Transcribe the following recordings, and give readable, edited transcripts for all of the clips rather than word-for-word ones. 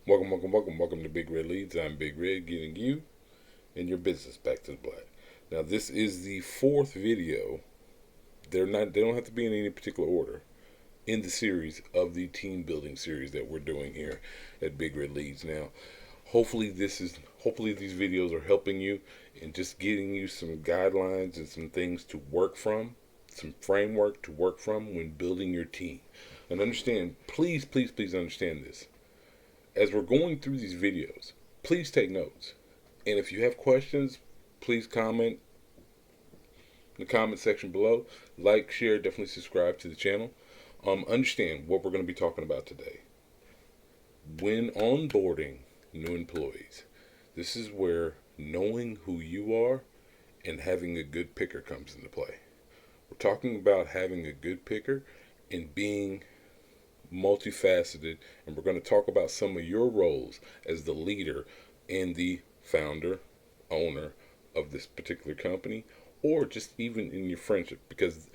Welcome to Big Red Leads. I'm Big Red, getting you and your business back to the black. Now, this is the fourth video. They don't have to be in any particular order in the series of the team building series that we're doing here at Big Red Leads. Now, hopefully these videos are helping you and just getting you some guidelines and some things to work from, some framework to work from when building your team. And understand, please understand this. As we're going through these videos, please take notes. And if you have questions, please comment in the comment section below. Like, share, definitely subscribe to the channel. Understand what we're going to be talking about today. When onboarding new employees, this is where knowing who you are and having a good picker comes into play. We're talking about having a good picker and being multifaceted, and we're going to talk about some of your roles as the leader and the founder, owner of this particular company, or just even in your friendship. Because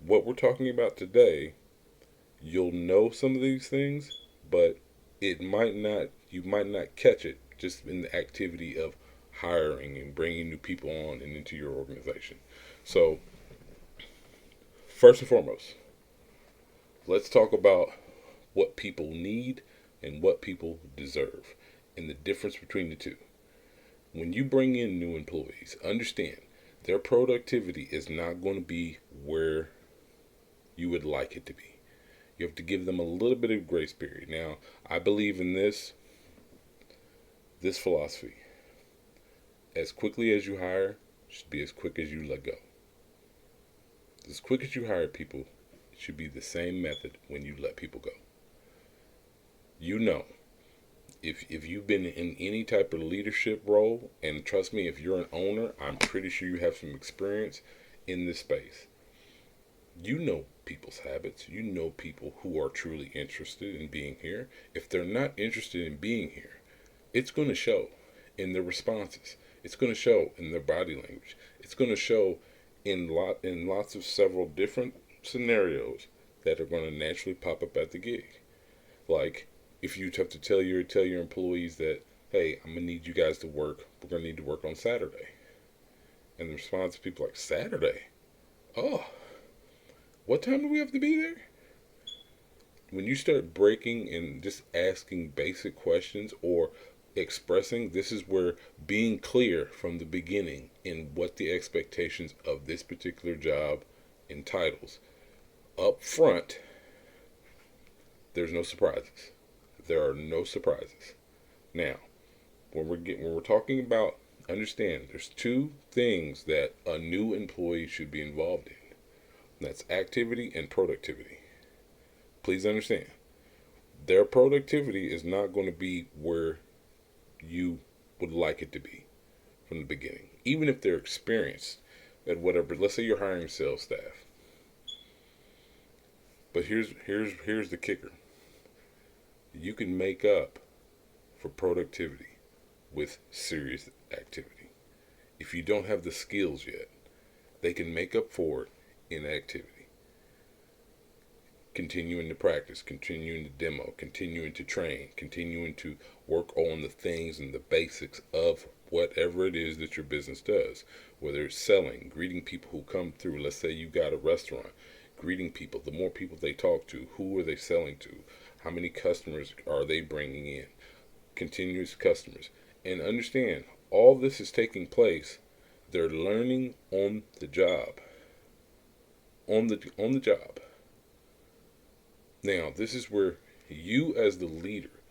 what we're talking about today, you'll know some of these things, but you might not catch it just in the activity of hiring and bringing new people on and into your organization. So, first and foremost, let's talk about what people need and what people deserve and the difference between the two. When you bring in new employees, understand their productivity is not going to be where you would like it to be. You have to give them a little bit of grace period. Now, I believe in this philosophy. As quickly as you hire should be as quick as you let go. As quick as you hire people, it should be the same method when you let people go. You know, if you've been in any type of leadership role, and trust me, if you're an owner, I'm pretty sure you have some experience in this space. You know people's habits. You know people who are truly interested in being here. If they're not interested in being here, it's going to show in their responses. It's going to show in their body language. It's going to show in lots of several different scenarios that are going to naturally pop up at the gig. Like, if you have to tell your employees that, hey, I'm gonna need you guys to work. We're gonna need to work on Saturday, and the response of people like, Saturday? Oh, what time do we have to be there? When you start breaking and just asking basic questions or expressing, this is where being clear from the beginning in what the expectations of this particular job entitles. Up front, there's no surprises. There are no surprises. Now, when we're talking about, understand, there's two things that a new employee should be involved in. That's activity and productivity. Please understand, their productivity is not going to be where you would like it to be from the beginning. Even if they're experienced at whatever, let's say you're hiring sales staff. But here's the kicker. You can make up for productivity with serious activity. If you don't have the skills yet, they can make up for it in activity. Continuing to practice, continuing to demo, continuing to train, continuing to work on the things and the basics of whatever it is that your business does. Whether it's selling, greeting people who come through. Let's say you got a restaurant. Greeting people. The more people they talk to, who are they selling to? How many customers are they bringing in? Continuous customers. And understand, all this is taking place. They're learning on the job. On the job. Now, this is where you as the leader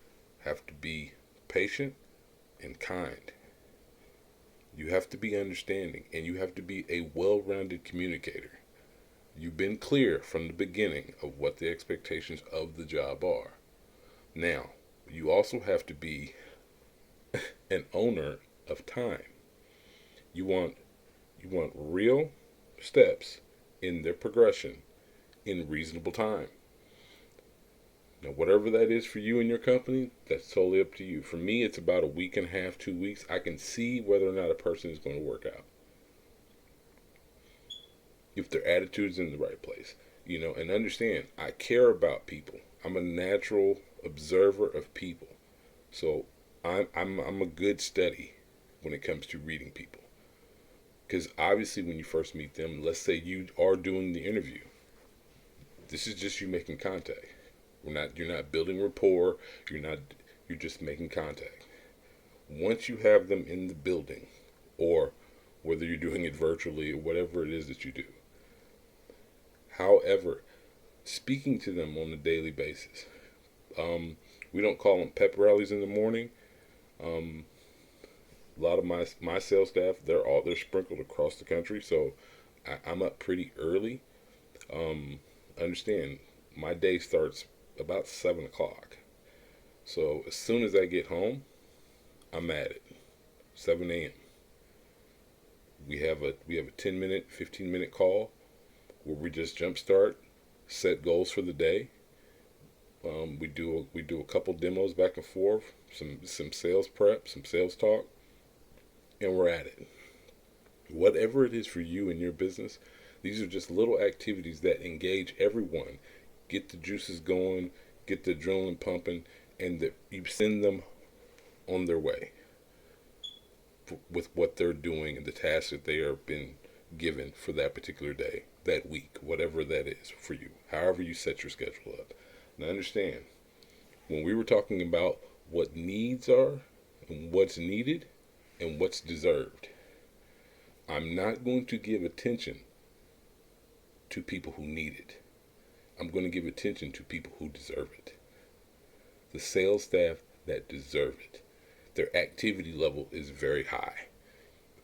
have to be patient and kind. You have to be understanding, and you have to be a well-rounded communicator. You've been clear from the beginning of what the expectations of the job are. Now, you also have to be an owner of time. You want real steps in their progression in reasonable time. Now, whatever that is for you and your company, that's totally up to you. For me, it's about a week and a half, 2 weeks. I can see whether or not a person is going to work out. If their attitude's in the right place, and understand, I care about people. I'm a natural observer of people. So I'm a good study when it comes to reading people. Because obviously, when you first meet them, let's say you are doing the interview, this is just you making contact. You're not building rapport. You're not. You're just making contact. Once you have them in the building, or whether you're doing it virtually or whatever it is that you do, however, speaking to them on a daily basis. We don't call them pep rallies in the morning. Um, a lot of my sales staff, they're sprinkled across the country, so I'm up pretty early. Understand, my day starts about 7 o'clock. So as soon as I get home, I'm at it. 7 a.m. We have a 10-minute, 15-minute call where we just jumpstart, set goals for the day. We do a couple demos back and forth, some sales prep, some sales talk, and we're at it. Whatever it is for you and your business, these are just little activities that engage everyone, get the juices going, get the adrenaline pumping, and that you send them on their way with what they're doing and the tasks that they are been given for that particular day, that week, whatever that is for you, however you set your schedule up. Now understand, when we were talking about what needs are and what's needed and what's deserved, I'm not going to give attention to people who need it. I'm going to give attention to people who deserve it. The sales staff that deserve it. Their activity level is very high,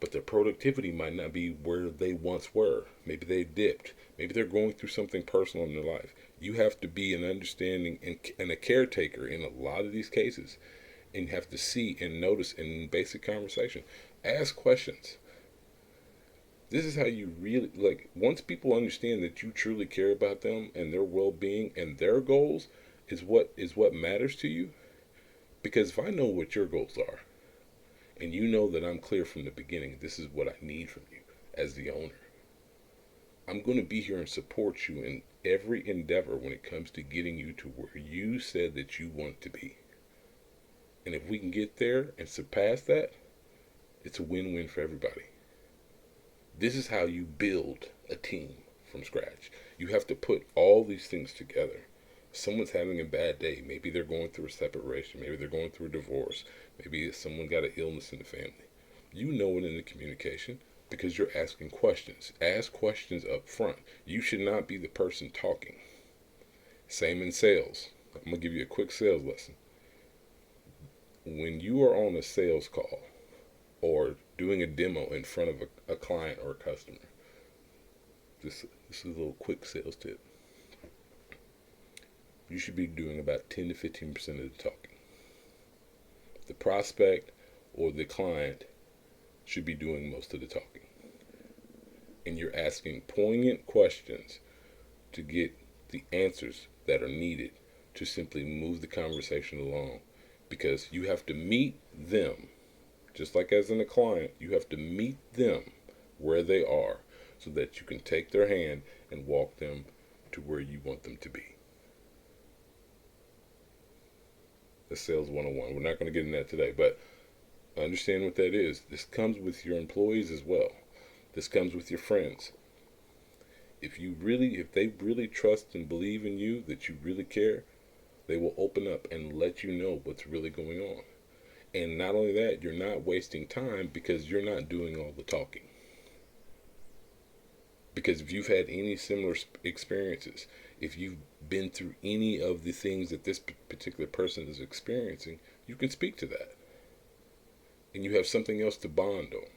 but their productivity might not be where they once were. Maybe they dipped. Maybe they're going through something personal in their life. You have to be an understanding and a caretaker in a lot of these cases, and you have to see and notice in basic conversation. Ask questions. This is how you really, like, once people understand that you truly care about them and their well-being and their goals is what matters to you. Because if I know what your goals are, and you know that I'm clear from the beginning, this is what I need from you as the owner, I'm going to be here and support you in every endeavor when it comes to getting you to where you said that you want to be. And if we can get there and surpass that, it's a win-win for everybody. This is how you build a team from scratch. You have to put all these things together. Someone's having a bad day. Maybe they're going through a separation. Maybe they're going through a divorce. Maybe someone got an illness in the family. You know it in the communication because you're asking questions. Ask questions up front. You should not be the person talking. Same in sales. I'm going to give you a quick sales lesson. When you are on a sales call or doing a demo in front of a client or a customer, this is a little quick sales tip. You should be doing about 10 to 15% of the talking. The prospect or the client should be doing most of the talking. And you're asking poignant questions to get the answers that are needed to simply move the conversation along. Because you have to meet them, just like as in a client, you have to meet them where they are so that you can take their hand and walk them to where you want them to be. The sales 101. We're not going to get into that today, but understand what that is. This comes with your employees as well. This comes with your friends. If they really trust and believe in you, that you really care, they will open up and let you know what's really going on. And not only that, you're not wasting time because you're not doing all the talking. Because if you've had any similar experiences, if you've been through any of the things that this particular person is experiencing, you can speak to that. And you have something else to bond on.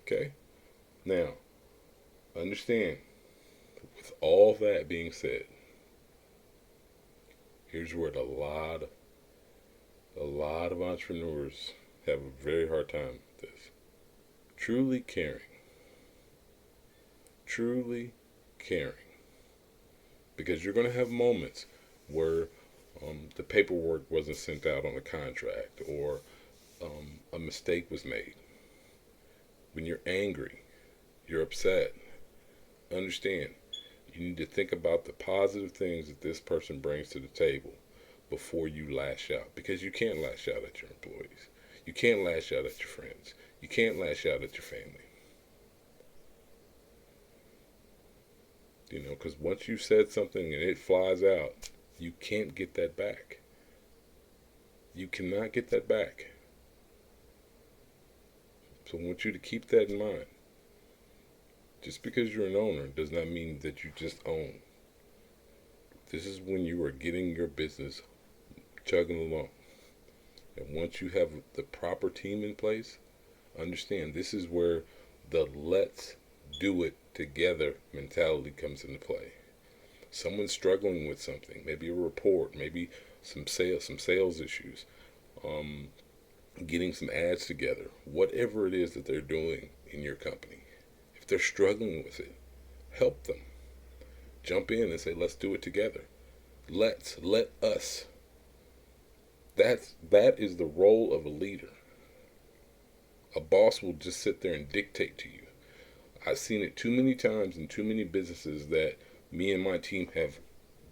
Okay? Now, understand, with all that being said, here's where a lot of entrepreneurs have a very hard time with this. Truly caring. Truly caring. Because you're going to have moments where the paperwork wasn't sent out on a contract or a mistake was made. When you're angry, you're upset. Understand, You need to think about the positive things that this person brings to the table before you lash out. Because you can't lash out at your employees. You can't lash out at your friends. You can't lash out at your family. Because once you said something and it flies out, you can't get that back. You cannot get that back. So I want you to keep that in mind. Just because you're an owner does not mean that you just own. This is when you are getting your business chugging along. And once you have the proper team in place, understand this is where the let's do it together mentality comes into play. Someone's struggling with something, maybe a report, maybe some sales issues, getting some ads together, whatever it is that they're doing in your company. If they're struggling with it, help them. Jump in and say, let's do it together. Let us. That is the role of a leader. A boss will just sit there and dictate to you. I've seen it too many times in too many businesses that me and my team have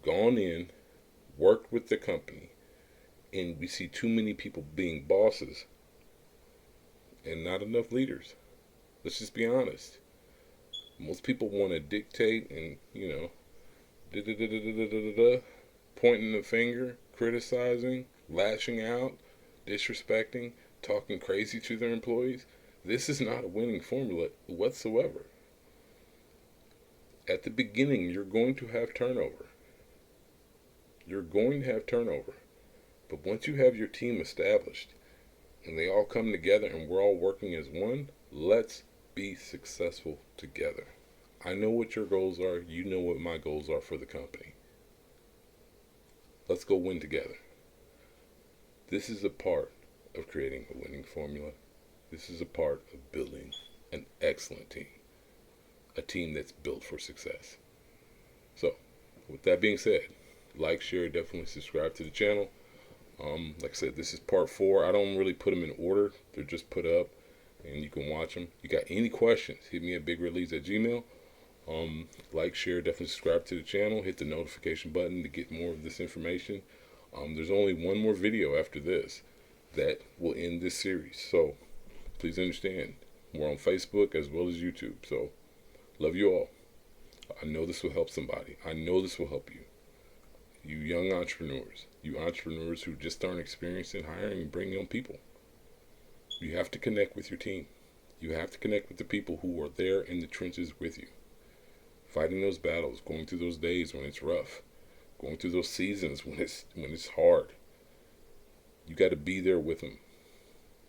gone in, worked with the company, and we see too many people being bosses and not enough leaders. Let's just be honest. Most people want to dictate and, pointing the finger, criticizing, lashing out, disrespecting, talking crazy to their employees. This is not a winning formula whatsoever. At the beginning, you're going to have turnover. You're going to have turnover. But once you have your team established and they all come together and we're all working as one, let's be successful together. I know what your goals are. You know what my goals are for the company. Let's go win together. This is a part of creating a winning formula. This is a part of building an excellent team. A team that's built for success. So, with that being said, like, share, definitely subscribe to the channel. Like I said, this is part 4. I don't really put them in order. They're just put up and you can watch them. You got any questions, hit me at bigrelease@gmail. Like, share, definitely subscribe to the channel. Hit the notification button to get more of this information. There's only one more video after this that will end this series. So please understand, we're on Facebook as well as YouTube. So love you all. I know this will help somebody. I know this will help you. You young entrepreneurs. You entrepreneurs who just aren't experienced in hiring and bringing on people. You have to connect with your team. You have to connect with the people who are there in the trenches with you. Fighting those battles, going through those days when it's rough, going through those seasons when it's hard. You got to be there with them.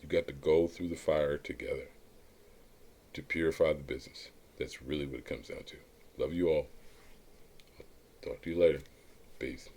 You got to go through the fire together to purify the business. That's really what it comes down to. Love you all. Talk to you later. Peace.